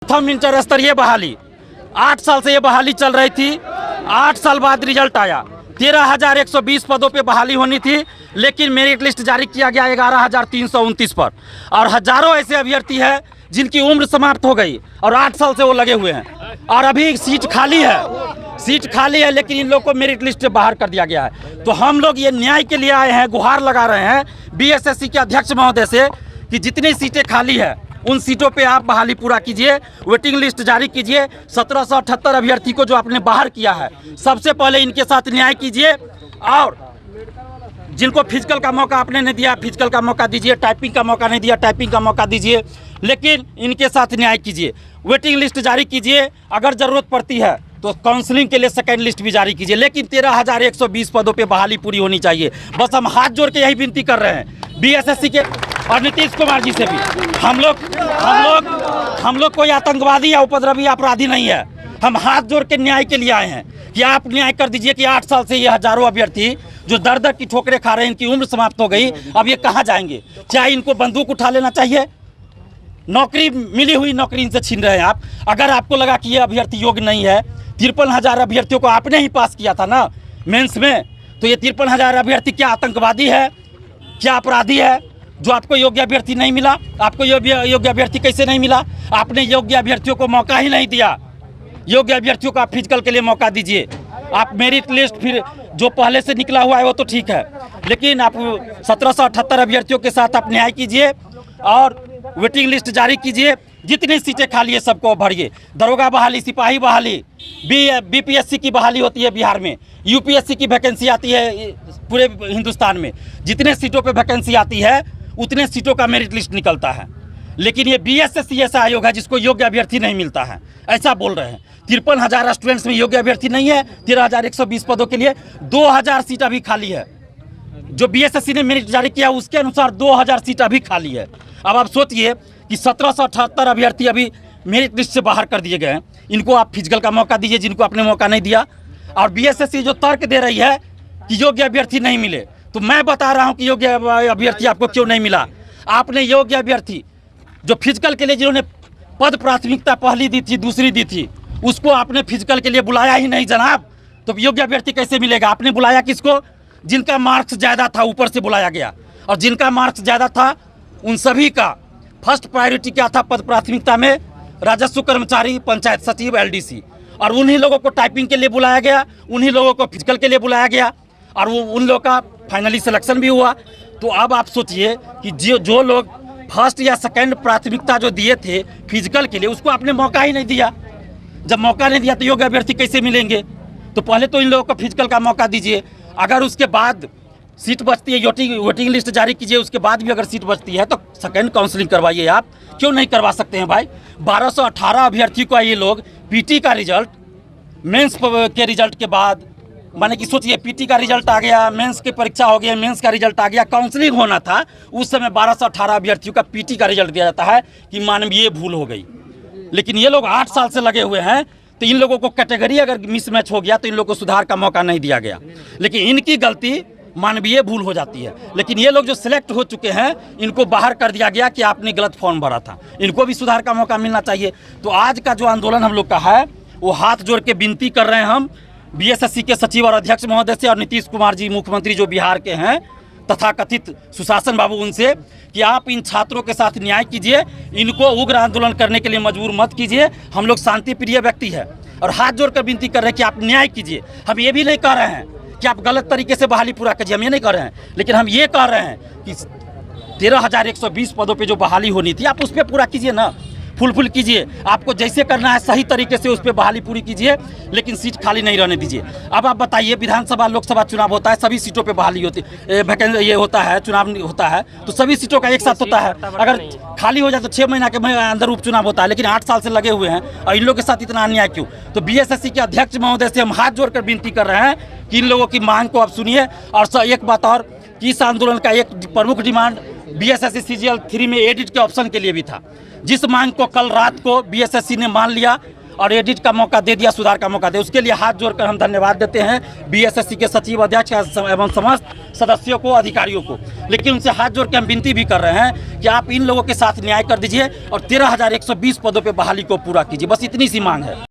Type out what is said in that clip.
प्रथम इंटर स्तरीय बहाली 8 साल से ये बहाली चल रही थी। 8 साल बाद रिजल्ट आया। 13,120 पदों पे बहाली होनी थी, लेकिन मेरिट लिस्ट जारी किया गया 11,329 पर। और हजारों ऐसे अभ्यर्थी हैं जिनकी उम्र समाप्त हो गई और 8 साल से वो लगे हुए हैं और अभी सीट खाली है, लेकिन इन लोग को मेरिट लिस्ट से बाहर कर दिया गया है। तो हम लोग ये न्याय के लिए आए हैं, गुहार लगा रहे हैं बीएसएससी के अध्यक्ष महोदय से कि जितनी सीटें खाली है उन सीटों पे आप बहाली पूरा कीजिए, वेटिंग लिस्ट जारी कीजिए। 1778 अभ्यर्थी को जो आपने बाहर किया है, सबसे पहले इनके साथ न्याय कीजिए। और जिनको फिजिकल का मौका आपने नहीं दिया, फिजिकल का मौका दीजिए। टाइपिंग का मौका नहीं दिया, टाइपिंग का मौका दीजिए, लेकिन इनके साथ न्याय कीजिए। वेटिंग लिस्ट जारी कीजिए, अगर ज़रूरत पड़ती है तो काउंसलिंग के लिए सेकेंड लिस्ट भी जारी कीजिए, लेकिन 13,120 पदों पे बहाली पूरी होनी चाहिए। बस हम हाथ जोड़ के यही विनती कर रहे हैं बीएसएससी के और नीतीश कुमार जी से भी। हम लोग कोई आतंकवादी या उपद्रवी अपराधी नहीं है। हम हाथ जोड़ के न्याय के लिए आए हैं कि आप न्याय कर दीजिए कि 8 साल से ये हजारों अभ्यर्थी जो दर दर की ठोकरें खा रहे हैं, इनकी उम्र समाप्त हो गई, अब ये कहाँ जाएंगे? क्या इनको बंदूक उठा लेना चाहिए? नौकरी मिली हुई नौकरी इनसे छीन रहे हैं आप। अगर आपको लगा कि ये अभ्यर्थी योग्य नहीं है, 53,000 अभ्यर्थियों को आपने ही पास किया था ना मेंस में, तो ये 53,000 अभ्यर्थी क्या आतंकवादी है, क्या अपराधी है जो आपको योग्य अभ्यर्थी नहीं मिला? आपको योग्य अभ्यर्थी कैसे नहीं मिला? आपने योग्य अभ्यर्थियों को मौका ही नहीं दिया। योग्य अभ्यर्थियों को आप फिजिकल के लिए मौका दीजिए। आप मेरिट लिस्ट फिर जो पहले से निकला हुआ है वो तो ठीक है, लेकिन आप 1778 अभ्यर्थियों के साथ आप न्याय कीजिए और वेटिंग लिस्ट जारी कीजिए। जितनी सीटें खाली है सबको भरिए। दरोगा बहाली, सिपाही बहाली, बीपीएससी की बहाली होती है बिहार में, यूपीएससी की वैकेंसी आती है पूरे हिंदुस्तान में। जितने सीटों पे वैकेंसी आती है उतने सीटों का मेरिट लिस्ट निकलता है, लेकिन ये बीएसएससी ऐसा आयोग है जिसको योग्य अभ्यर्थी नहीं मिलता है, ऐसा बोल रहे हैं। 53,000 स्टूडेंट्स में योग्य अभ्यर्थी नहीं है। 13,120 पदों के लिए 2,000 सीट अभी खाली है। जो बीएसएससी ने मेरिट जारी किया उसके अनुसार 2,000 सीट अभी खाली है। अब आप सोचिए कि 1778 अभ्यर्थी अभी मेरिट लिस्ट से बाहर कर दिए गए हैं। इनको आप फिजिकल का मौका दीजिए जिनको आपने मौका नहीं दिया। और बीएसएससी जो तर्क दे रही है कि योग्य अभ्यर्थी नहीं मिले, तो मैं बता रहा हूं कि योग्य अभ्यर्थी आपको क्यों नहीं मिला। आपने योग्य अभ्यर्थी जो फिजिकल के लिए जिन्होंने पद प्राथमिकता पहली दी थी, दूसरी दी थी, उसको आपने फिजिकल के लिए बुलाया ही नहीं जनाब। तो योग्य अभ्यर्थी कैसे मिलेगा? आपने बुलाया किसको? जिनका मार्क्स ज़्यादा था ऊपर से बुलाया गया, और जिनका मार्क्स ज़्यादा था उन सभी का फर्स्ट प्रायोरिटी क्या था पद प्राथमिकता में? राजस्व कर्मचारी, पंचायत सचिव, एलडीसी। और उन्हीं लोगों को टाइपिंग के लिए बुलाया गया, उन्हीं लोगों को फिजिकल के लिए बुलाया गया, और वो उन लोगों का फाइनली सिलेक्शन भी हुआ। तो अब आप सोचिए कि जो लोग फर्स्ट या सेकंड प्राथमिकता जो दिए थे फिजिकल के लिए, उसको आपने मौका ही नहीं दिया। जब मौका नहीं दिया तो योग्य अभ्यर्थी कैसे मिलेंगे? तो पहले तो इन लोगों को फिजिकल का मौका दीजिए। अगर उसके बाद सीट बचती है, वेटिंग लिस्ट जारी कीजिए, उसके बाद भी अगर सीट बचती है तो सेकंड काउंसलिंग करवाइए। आप क्यों नहीं करवा सकते हैं भाई? 1218 अभ्यर्थी को ये लोग पीटी का रिजल्ट, मेंस के रिजल्ट के बाद, माने कि सोचिए पीटी का रिजल्ट आ गया, मेंस की परीक्षा हो गया, मेंस का रिजल्ट आ गया, काउंसलिंग होना था, उस समय 1218 अभ्यर्थियों का पीटी का रिजल्ट दिया जाता है कि मानवीय भूल हो गई। लेकिन ये लोग 8 साल से लगे हुए हैं, तो इन लोगों को कैटेगरी अगर मिसमैच हो गया तो इन लोगों को सुधार का मौका नहीं दिया गया। लेकिन इनकी गलती मानवीय भूल हो जाती है। लेकिन ये लोग जो सिलेक्ट हो चुके हैं, इनको बाहर कर दिया गया कि आपने गलत फॉर्म भरा था। इनको भी सुधार का मौका मिलना चाहिए। तो आज का जो आंदोलन हम लोग का है, वो हाथ जोड़ के विनती कर रहे हैं हम बीएसएससी के सचिव और अध्यक्ष महोदय से, और नीतीश कुमार जी मुख्यमंत्री जो बिहार के हैं, तथाकथित सुशासन बाबू, उनसे कि आप इन छात्रों के साथ न्याय कीजिए, इनको उग्र आंदोलन करने के लिए मजबूर मत कीजिए। हम लोग शांति प्रिय व्यक्ति है और हाथ जोड़कर विनती कर रहे हैं कि आप न्याय कीजिए। हम ये भी नहीं कह रहे हैं कि आप गलत तरीके से बहाली पूरा कीजिए, हम ये नहीं कर रहे हैं, लेकिन हम ये कह रहे हैं कि 13,120 पदों पे जो बहाली होनी थी आप उस पर पूरा कीजिए ना, फुल कीजिए। आपको जैसे करना है सही तरीके से उस पर बहाली पूरी कीजिए, लेकिन सीट खाली नहीं रहने दीजिए। अब आप बताइए, विधानसभा लोकसभा चुनाव होता है, सभी सीटों पे बहाली होती है, वैकेंसी ये होता है, चुनाव होता है, तो सभी सीटों का एक साथ होता है। अगर खाली हो जाए तो 6 महीना के अंदर उपचुनाव होता है, लेकिन 8 साल से लगे हुए हैं और इन लोगों के साथ इतना अन्याय क्यों? तो बीएसएससी के अध्यक्ष महोदय से हम हाथ जोड़कर विनती कर रहे हैं कि इन लोगों की मांग को आप सुनिए। और एक बात और कि इस आंदोलन का एक प्रमुख डिमांड बीएसएससी सीजीएल 3 में एडिट के ऑप्शन के लिए भी था, जिस मांग को कल रात को बीएसएससी ने मान लिया और एडिट का मौका दे दिया, सुधार का मौका दे, उसके लिए हाथ जोड़कर हम धन्यवाद देते हैं बीएसएससी के सचिव अध्यक्ष एवं समस्त सदस्यों को, अधिकारियों को। लेकिन उनसे हाथ जोड़ के हम विनती भी कर रहे हैं कि आप इन लोगों के साथ न्याय कर दीजिए और 13,120 पदों पर बहाली को पूरा कीजिए, बस इतनी सी मांग है।